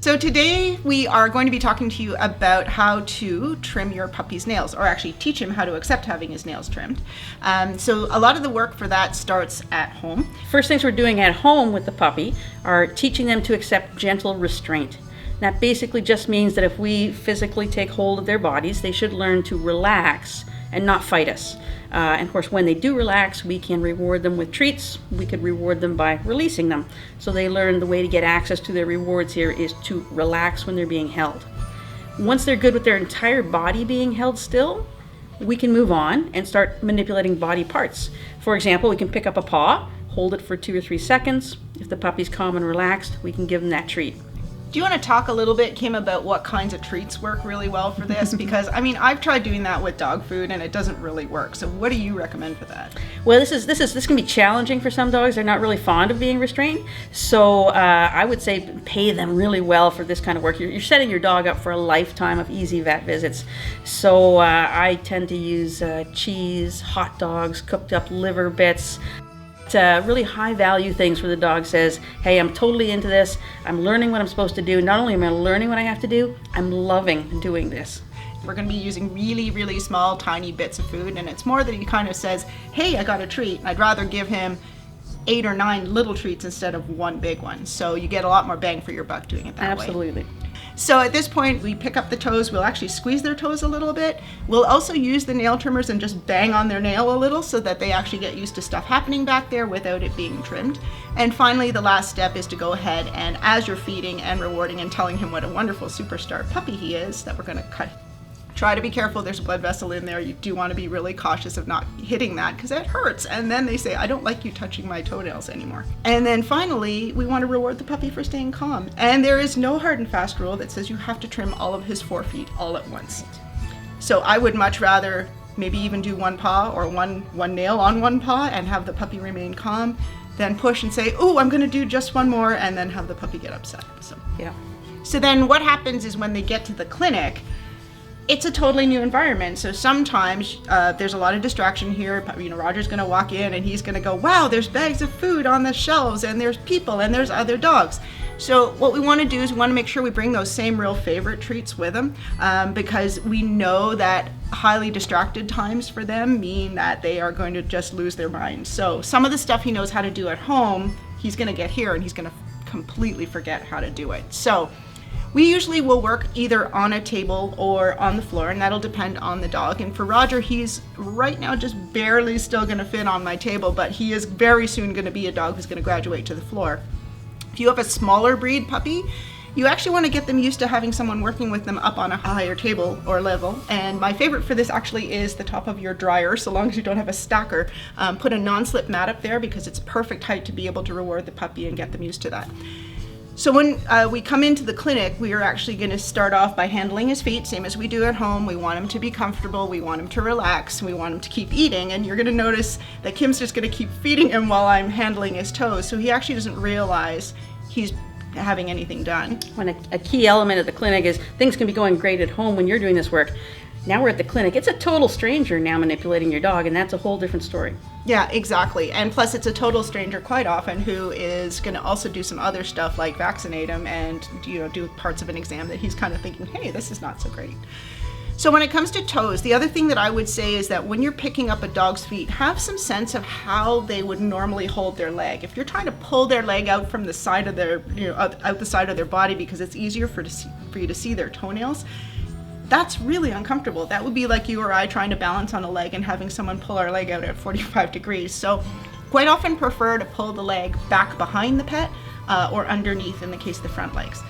So today we are going to be talking to you about how to trim your puppy's nails, or actually teach him how to accept having his nails trimmed. So a lot of the work for that starts at home. First things we're doing at home with the puppy are teaching them to accept gentle restraint. That basically just means that if we physically take hold of their bodies, they should learn to relax and not fight us. And of course, when they do relax, we can reward them with treats. We could reward them by releasing them. So they learn the way to get access to their rewards here is to relax when they're being held. Once they're good with their entire body being held still, we can move on and start manipulating body parts. For example, we can pick up a paw, hold it for 2 or 3 seconds. If the puppy's calm and relaxed, we can give them that treat. Do you want to talk a little bit, Kim, about what kinds of treats work really well for this? Because, I mean, I've tried doing that with dog food and it doesn't really work. So what do you recommend for that? Well, this can be challenging for some dogs. They're not really fond of being restrained. So I would say pay them really well for this kind of work. You're setting your dog up for a lifetime of easy vet visits. So I tend to use cheese, hot dogs, cooked up liver bits. Really high value things where the dog says, hey, I'm totally into this. I'm learning what I'm supposed to do. Not only am I learning what I have to do, I'm loving doing this. We're going to be using really, really small, tiny bits of food. And it's more that he kind of says, hey, I got a treat. I'd rather give him 8 or 9 little treats instead of one big one. So you get a lot more bang for your buck doing it that way. Absolutely. So at this point, we pick up the toes. We'll actually squeeze their toes a little bit. We'll also use the nail trimmers and just bang on their nail a little so that they actually get used to stuff happening back there without it being trimmed. And finally, the last step is to go ahead and, as you're feeding and rewarding and telling him what a wonderful superstar puppy he is, that we're going to cut. Try to be careful, there's a blood vessel in there. You do want to be really cautious of not hitting that because it hurts. And then they say, I don't like you touching my toenails anymore. And then finally, we want to reward the puppy for staying calm. And there is no hard and fast rule that says you have to trim all of his forefeet all at once. So I would much rather maybe even do one paw or one nail on one paw and have the puppy remain calm than push and say, oh, I'm going to do just one more, and then have the puppy get upset. So then what happens is when they get to the clinic, it's a totally new environment. So sometimes there's a lot of distraction here. You know, Roger's going to walk in and he's going to go, wow, there's bags of food on the shelves and there's people and there's other dogs. So what we want to do is we want to make sure we bring those same real favorite treats with them because we know that highly distracted times for them mean that they are going to just lose their mind. So some of the stuff he knows how to do at home, he's going to get here and he's going to completely forget how to do it. So we usually will work either on a table or on the floor, and that'll depend on the dog. And for Roger, he's right now just barely still going to fit on my table, but he is very soon going to be a dog who's going to graduate to the floor. If you have a smaller breed puppy, you actually want to get them used to having someone working with them up on a higher table or level. And my favorite for this actually is the top of your dryer, so long as you don't have a stacker. Put a non-slip mat up there because it's perfect height to be able to reward the puppy and get them used to that. So when we come into the clinic, we are actually going to start off by handling his feet, same as we do at home. We want him to be comfortable, we want him to relax, we want him to keep eating, and you're going to notice that Kim's just going to keep feeding him while I'm handling his toes, so he actually doesn't realize he's having anything done. When a key element of the clinic is things can be going great at home when you're doing this work. Now we're at the clinic. It's a total stranger now manipulating your dog, and that's a whole different story. Yeah, exactly. And plus it's a total stranger quite often who is going to also do some other stuff like vaccinate him and do parts of an exam that he's kind of thinking, hey, this is not so great. So when it comes to toes, the other thing that I would say is that when you're picking up a dog's feet, have some sense of how they would normally hold their leg. If you're trying to pull their leg out from the side of their, out the side of their body because it's easier for you to see their toenails, that's really uncomfortable. That would be like you or I trying to balance on a leg and having someone pull our leg out at 45 degrees. So quite often prefer to pull the leg back behind the pet or underneath in the case of the front legs.